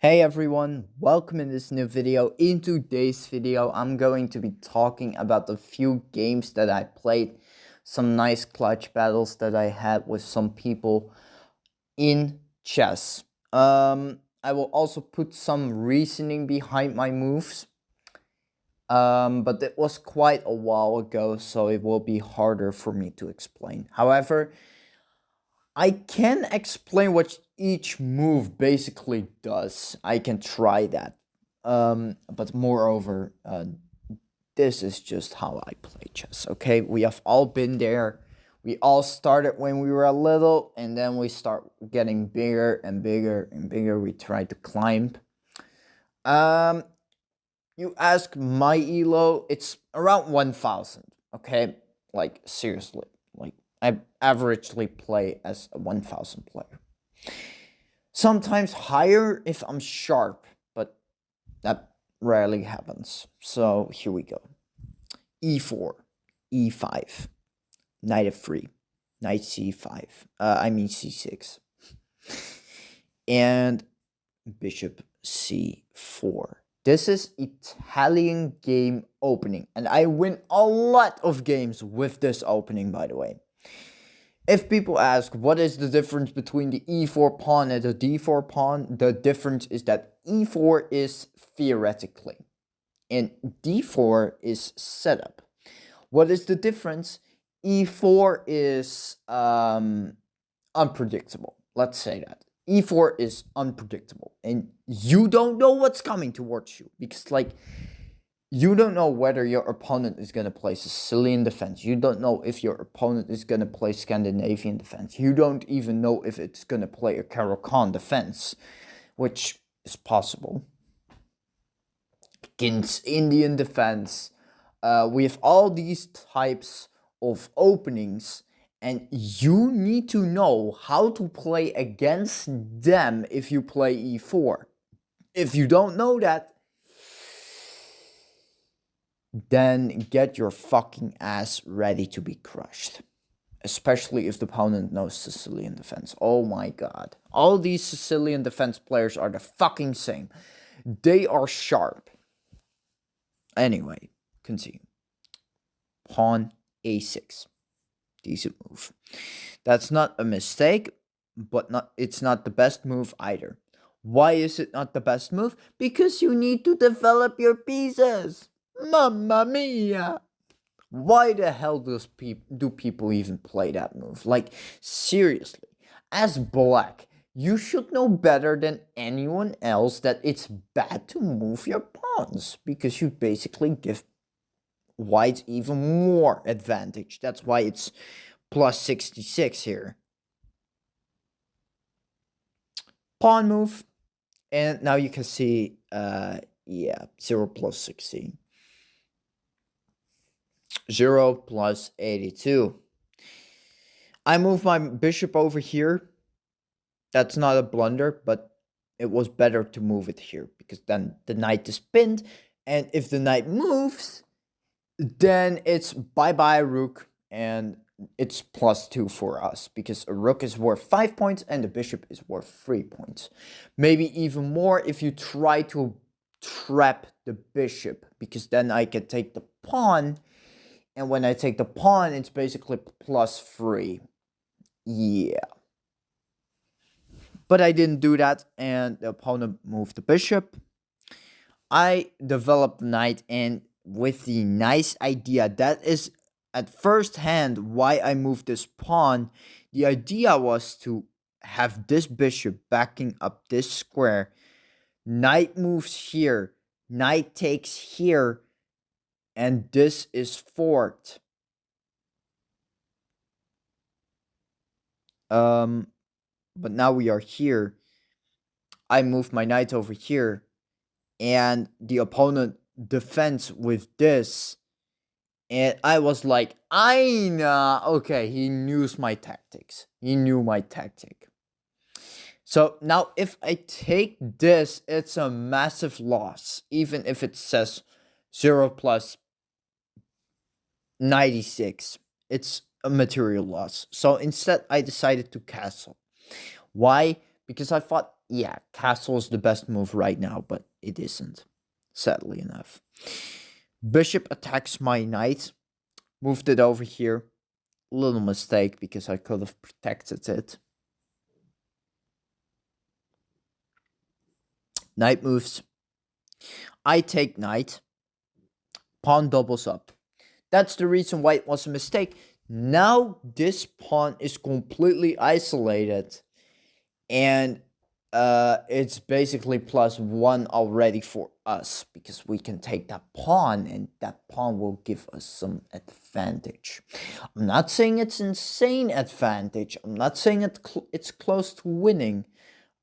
Hey everyone, welcome in this new video. In today's video, I'm going to be talking about the few games that I played, some nice clutch battles that I had with some people in chess. I will also put some reasoning behind my moves, but it was quite a while ago, so it will be harder for me to explain. However, I can explain what each move basically does. I can try that. But moreover, this is just how I play chess, okay? We have all been there. We all started when we were a little, and then we start getting bigger and bigger and bigger. We try to climb. Um, you ask my elo, it's around 1,000, okay? Like, seriously. Like, I averagely play as a 1,000 player. Sometimes higher if I'm sharp, but that rarely happens. So here we go. E4, E5, knight f3, knight c5, c6, and bishop c4. This is Italian game opening, and I win a lot of games with this opening, by the way. If people ask what is the difference between the e4 pawn and the d4 pawn, the difference is that e4 is theoretically and d4 is setup. What is the difference? E4 is unpredictable. Let's say that. E4 is unpredictable and you don't know what's coming towards you because like you don't know whether your opponent is going to play Sicilian defense. You don't know if your opponent is going to play Scandinavian defense. You don't even know if it's going to play a Caro-Kann defense, which is possible. Against Indian defense. We have all these types of openings, and you need to know how to play against them if you play e4. If you don't know that, then get your fucking ass ready to be crushed. Especially if the opponent knows Sicilian defense. Oh my god. All these Sicilian defense players are the fucking same. They are sharp. Anyway, continue. Pawn a6. Decent move. That's not a mistake, but it's not the best move either. Why is it not the best move? Because you need to develop your pieces. Mamma mia! Why the hell do people even play that move? Like, seriously, as black, you should know better than anyone else that it's bad to move your pawns because you basically give white even more advantage. That's why it's plus 66 here. Pawn move, and now you can see, yeah, 0 plus 16. 0 plus 82. I move my bishop over here. That's not a blunder, but it was better to move it here because then the knight is pinned. And if the knight moves, then it's bye-bye rook and it's +2 for us because a rook is worth 5 points and the bishop is worth 3 points. Maybe even more if you try to trap the bishop because then I can take the pawn. And when I take the pawn, it's basically +3. Yeah. But I didn't do that, and the opponent moved the bishop. I developed the knight, and with the nice idea, that is at first hand why I moved this pawn. The idea was to have this bishop backing up this square. Knight moves here, knight takes here, and this is forked. But now we are here. I moved my knight over here, and the opponent defends with this. And I was like, I know. Okay, he knew my tactics. He knew my tactic. So now if I take this, it's a massive loss. Even if it says 0 plus 96. It's a material loss. So instead, I decided to castle. Why? Because I thought yeah, castle is the best move right now, but it isn't, sadly enough. Bishop attacks my knight. Moved it over here. Little mistake because I could have protected it. Knight moves. I take knight. Pawn doubles up. That's the reason why it was a mistake. Now this pawn is completely isolated. And it's basically +1 already for us. Because we can take that pawn. And that pawn will give us some advantage. I'm not saying it's insane advantage. I'm not saying it's close to winning.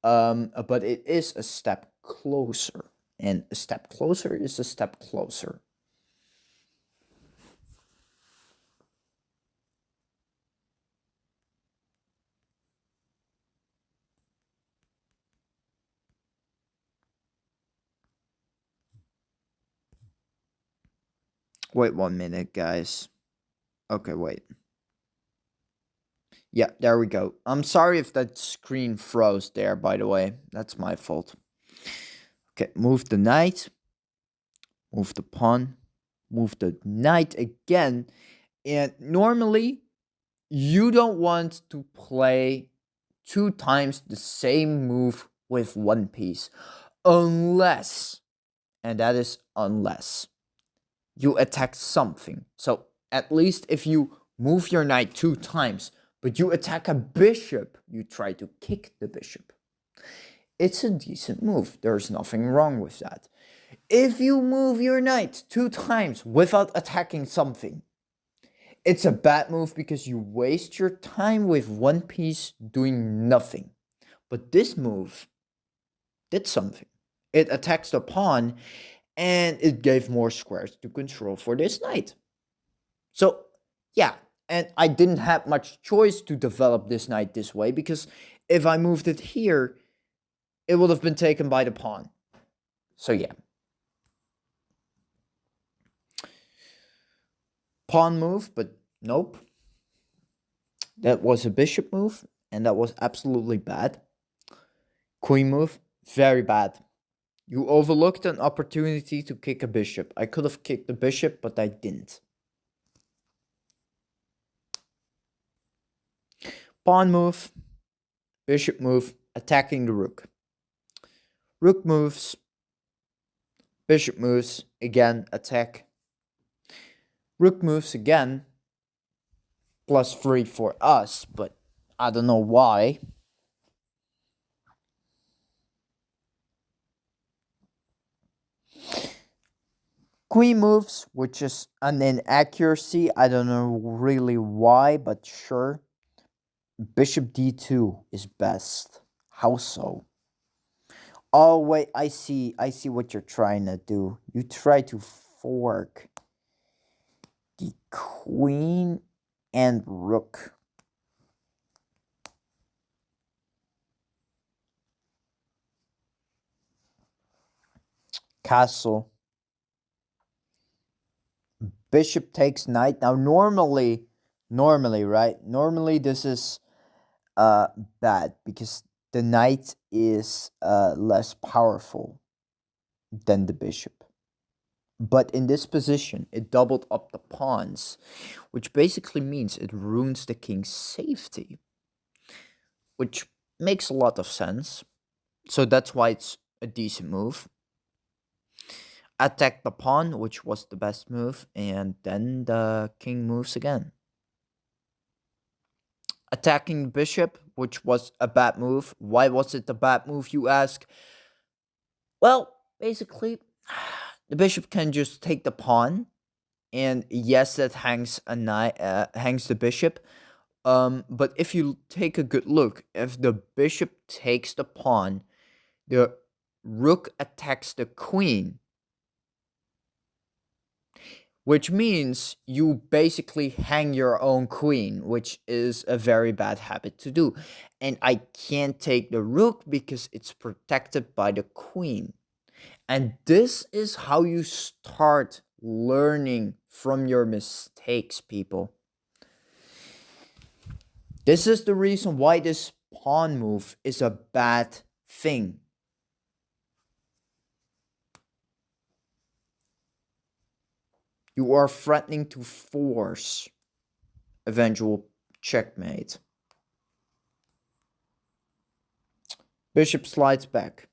But it is a step closer. And a step closer is a step closer. Wait 1 minute, guys. Okay, wait. Yeah, there we go. I'm sorry if that screen froze there, by the way. That's my fault. Okay, move the knight. Move the pawn. Move the knight again. And normally, you don't want to play 2 times the same move with 1 piece. Unless, and that is unless, you attack something. So at least if you move your knight 2 times, but you attack a bishop, you try to kick the bishop. It's a decent move. There's nothing wrong with that. If you move your knight 2 times without attacking something, it's a bad move because you waste your time with 1 piece doing nothing. But this move did something. It attacks the pawn and it gave more squares to control for this knight. So, yeah, and I didn't have much choice to develop this knight this way, because if I moved it here, it would have been taken by the pawn. So, yeah. Pawn move, but nope. That was a bishop move, and that was absolutely bad. Queen move, very bad. You overlooked an opportunity to kick a bishop. I could have kicked the bishop, but I didn't. Pawn move, bishop move, attacking the rook. Rook moves, bishop moves, again, attack. Rook moves again, +3 for us, but I don't know why. Queen moves, which is an inaccuracy. I don't know really why, but sure. Bishop d2 is best. How so? Oh, wait, I see what you're trying to do. You try to fork the queen and rook. Castle. Bishop takes knight. Now, normally, right? Normally, this is bad because the knight is less powerful than the bishop. But in this position, it doubled up the pawns, which basically means it ruins the king's safety, which makes a lot of sense. So that's why it's a decent move. Attack the pawn, which was the best move, and then the king moves again. Attacking the bishop, which was a bad move. Why was it a bad move, you ask? Well, basically, the bishop can just take the pawn, and yes, that hangs a knight, hangs the bishop. But if you take a good look, if the bishop takes the pawn, the rook attacks the queen, which means you basically hang your own queen, which is a very bad habit to do. And I can't take the rook because it's protected by the queen. And this is how you start learning from your mistakes, people. This is the reason why this pawn move is a bad thing. You are threatening to force eventual checkmate. Bishop slides back.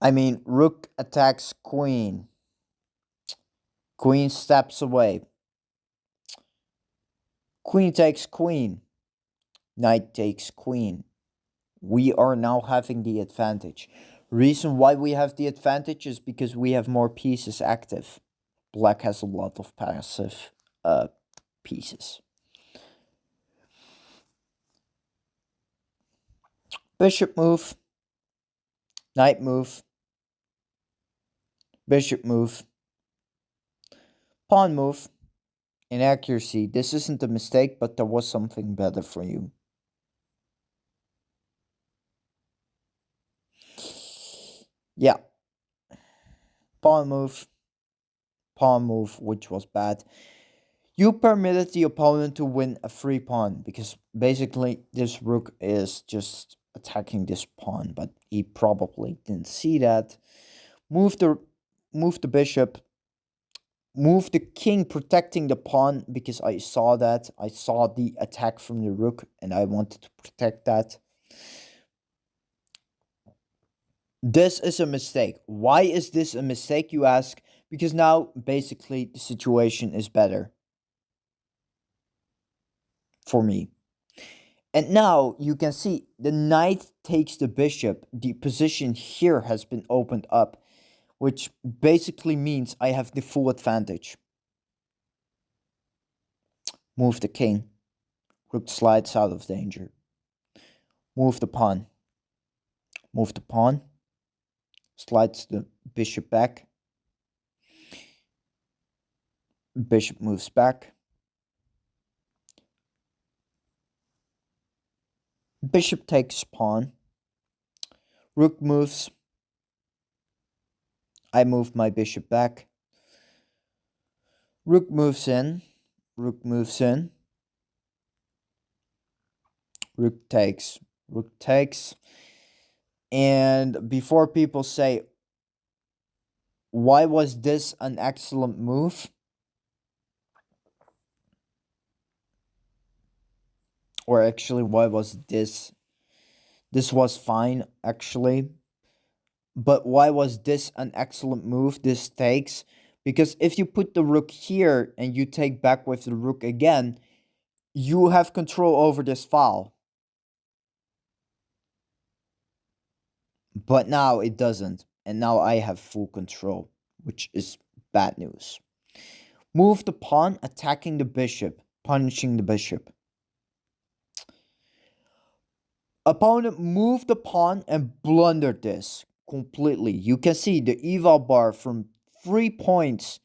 I mean, rook attacks queen. Queen steps away. Queen takes queen. Knight takes queen. We are now having the advantage. Reason why we have the advantage is because we have more pieces active. Black has a lot of passive pieces. Bishop move. Knight move. Bishop move. Pawn move. Inaccuracy. This isn't a mistake, but there was something better for you. Yeah. Pawn move. Pawn move, which was bad. You permitted the opponent to win a free pawn, because basically this rook is just attacking this pawn, but he probably didn't see that. Move the bishop. Move the king, protecting the pawn, because I saw that. I saw the attack from the rook and I wanted to protect that. This is a mistake. Why is this a mistake, you ask? Because now basically the situation is better for me. And now you can see the knight takes the bishop. The position here has been opened up, which basically means I have the full advantage. Move the king. Rook slides out of danger. Move the pawn. Move the pawn. Slides the bishop back. Bishop moves back. Bishop takes pawn. Rook moves. I move my bishop back. Rook moves in. Rook moves in. Rook takes. Rook takes. And before people say, why was this an excellent move? Or actually, why was this? This was fine, actually. But why was this an excellent move, this takes? Because if you put the rook here and you take back with the rook again, you have control over this file. But now it doesn't. And now I have full control, which is bad news. Move the pawn, attacking the bishop, punishing the bishop. Opponent moved the pawn and blundered this completely. You can see the eval bar from 3 points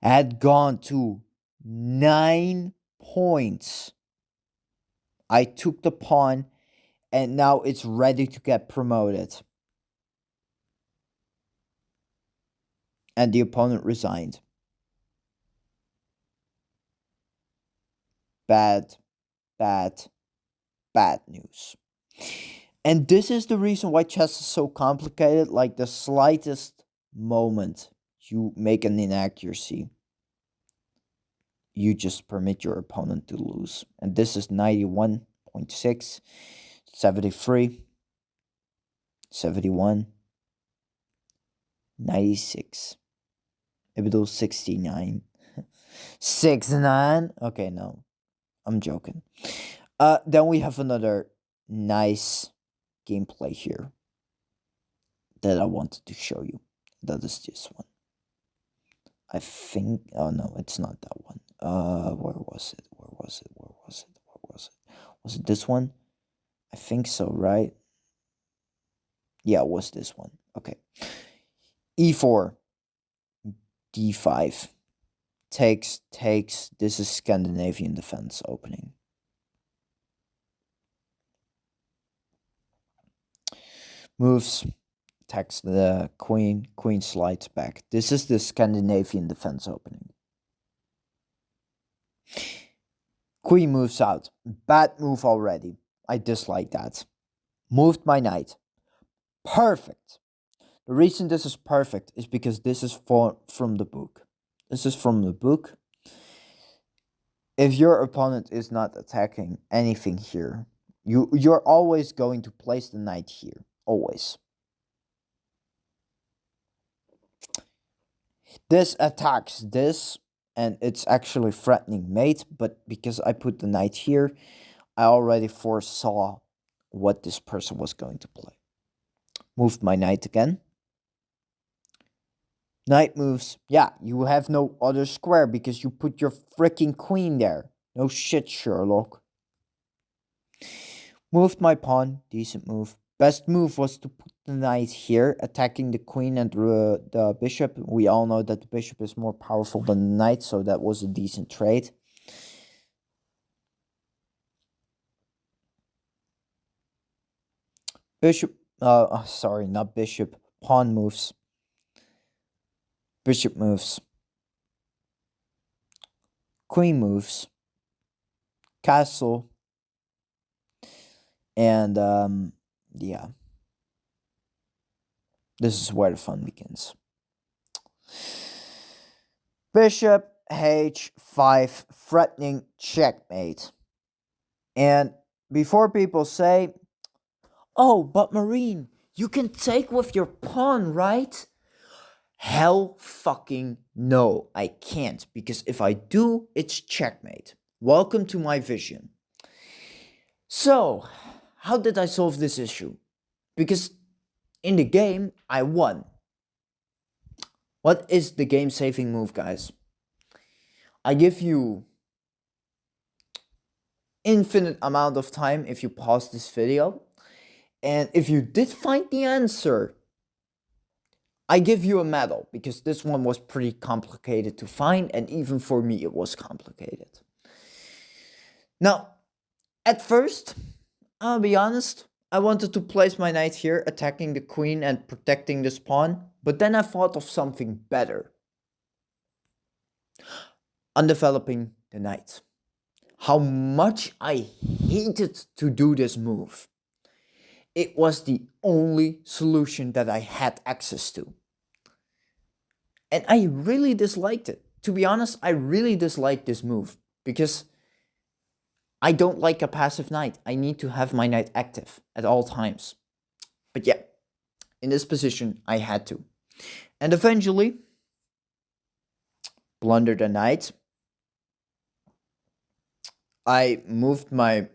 had gone to 9 points. I took the pawn and now it's ready to get promoted. And the opponent resigned. Bad, bad, bad news. And this is the reason why chess is so complicated. Like the slightest moment you make an inaccuracy, you just permit your opponent to lose. And this is 91.6, 73, 71, 96. Ik bedoel 69. 69. Okay, no. I'm joking. Then we have another nice gameplay here that I wanted to show you. That is this one. I think, oh no, it's not that one. Where was it? Where was it? Where was it? Where was it? Was it this one? I think so, right? Yeah, it was this one. Okay. E4. D5. Takes. This is Scandinavian defense opening. Moves. attacks the queen. Queen slides back. This is the Scandinavian defense opening. Queen moves out. Bad move already. I dislike that. Moved my knight. Perfect. The reason this is perfect is because this is from the book. This is from the book. If your opponent is not attacking anything here, you're always going to place the knight here. Always. This attacks this, and it's actually threatening mate, but because I put the knight here, I already foresaw what this person was going to play. Moved my knight again. Knight moves. Yeah, you have no other square because you put your freaking queen there. No shit, Sherlock. Moved my pawn. Decent move. Best move was to put the knight here, attacking the queen and the bishop. We all know that the bishop is more powerful than the knight, so that was a decent trade. Bishop, sorry, not bishop. Pawn moves. Bishop moves. Queen moves. Castle. And, yeah. This is where the fun begins. Bishop h5, threatening checkmate. And before people say, oh, but Marine, you can take with your pawn, right? Hell fucking no, I can't. Because if I do, it's checkmate. Welcome to my vision. So, how did I solve this issue? Because in the game, I won. What is the game-saving move, guys? I give you infinite amount of time if you pause this video. And if you did find the answer, I give you a medal, because this one was pretty complicated to find, and even for me it was complicated. Now, at first, I'll be honest, I wanted to place my knight here, attacking the queen and protecting this pawn, but then I thought of something better. Undeveloping the knight. How much I hated to do this move. It was the only solution that I had access to. And I really disliked it. To be honest, I really disliked this move, because I don't like a passive knight. I need to have my knight active at all times. But yeah, in this position, I had to. And eventually, blundered the knight. I moved my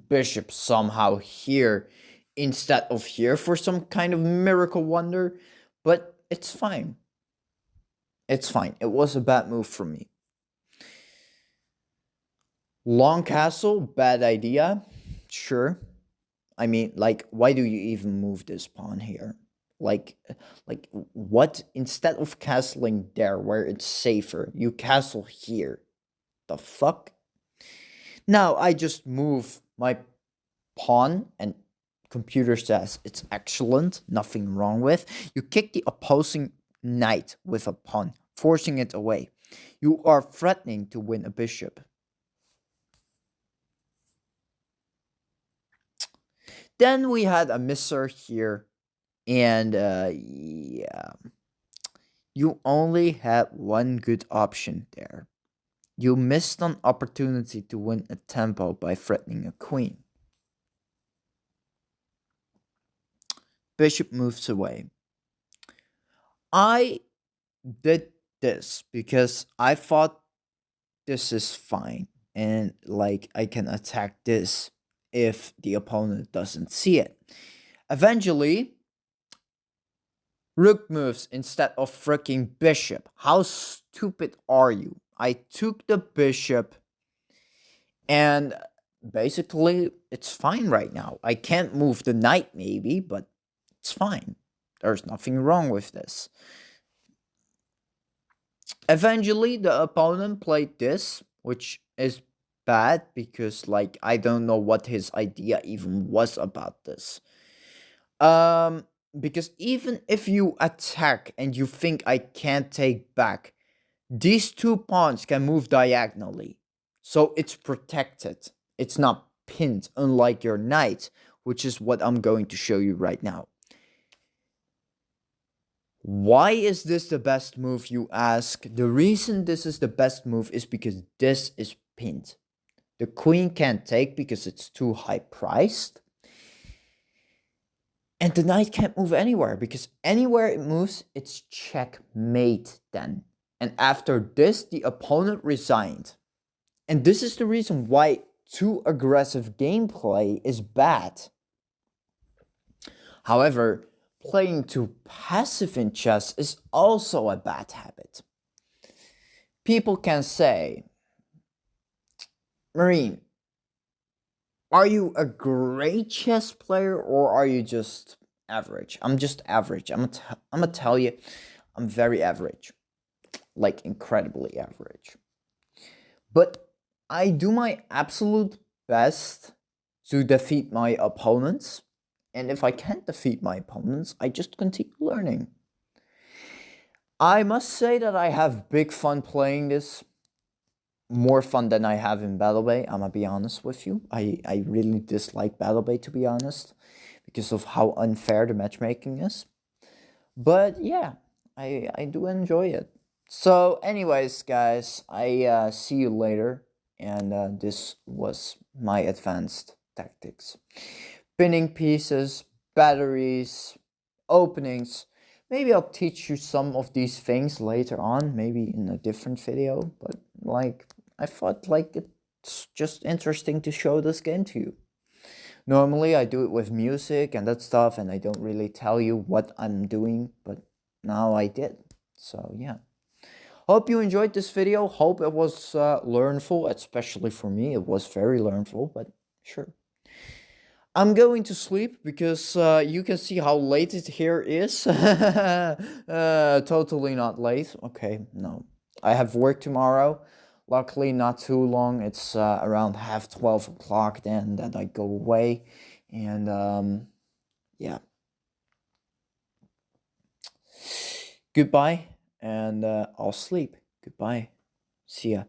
bishop somehow here instead of here for some kind of miracle wonder. But it's fine. It's fine. It was a bad move from me. Long castle, bad idea. Sure. I mean, like, why do you even move this pawn here? Like what? Instead of castling there where it's safer, you castle here. The fuck? Now I just move my pawn and computer says it's excellent, nothing wrong with. You kick the opposing knight with a pawn, forcing it away. You are threatening to win a bishop. Then we had a misser here, and yeah, you only had one good option there. You missed an opportunity to win a tempo by threatening a queen. Bishop moves away. I did this because I thought this is fine, and like I can attack this if the opponent doesn't see it. Eventually, rook moves instead of freaking bishop. How stupid are you? I took the bishop, and basically it's fine right now. I can't move the knight maybe, but it's fine. There's nothing wrong with this. Eventually, the opponent played this, which is bad because, like, I don't know what his idea even was about this. because even if you attack and you think I can't take back, these two pawns can move diagonally. So it's protected. It's not pinned, unlike your knight, which is what I'm going to show you right now. Why is this the best move, you ask? The reason this is the best move is because this is pinned. The queen can't take because it's too high priced. And the knight can't move anywhere because anywhere it moves, it's checkmate then. And after this, the opponent resigned. And this is the reason why too aggressive gameplay is bad. However, playing too passive in chess is also a bad habit. People can say, Marine, are you a great chess player or are you just average? I'm just average. I'm gonna tell you, I'm very average. Like incredibly average. But I do my absolute best to defeat my opponents. And if I can't defeat my opponents, I just continue learning. I must say that I have big fun playing this. More fun than I have in BattleBay, I'm gonna be honest with you. I really dislike BattleBay, to be honest, because of how unfair the matchmaking is. But yeah, I do enjoy it. So anyways, guys, I see you later. And this was my advanced tactics. Pinning pieces, batteries, openings. Maybe I'll teach you some of these things later on, maybe in a different video. But like, I thought like it's just interesting to show this game to you. Normally I do it with music and that stuff and I don't really tell you what I'm doing, but now I did. So yeah. Hope you enjoyed this video. Hope it was learnful, especially for me. It was very learnful, but sure. I'm going to sleep because you can see how late it here is. Totally not late. Okay, no. I have work tomorrow. Luckily, not too long. It's around half 12 o'clock then that I go away. And yeah. Goodbye, and I'll sleep. Goodbye. See ya.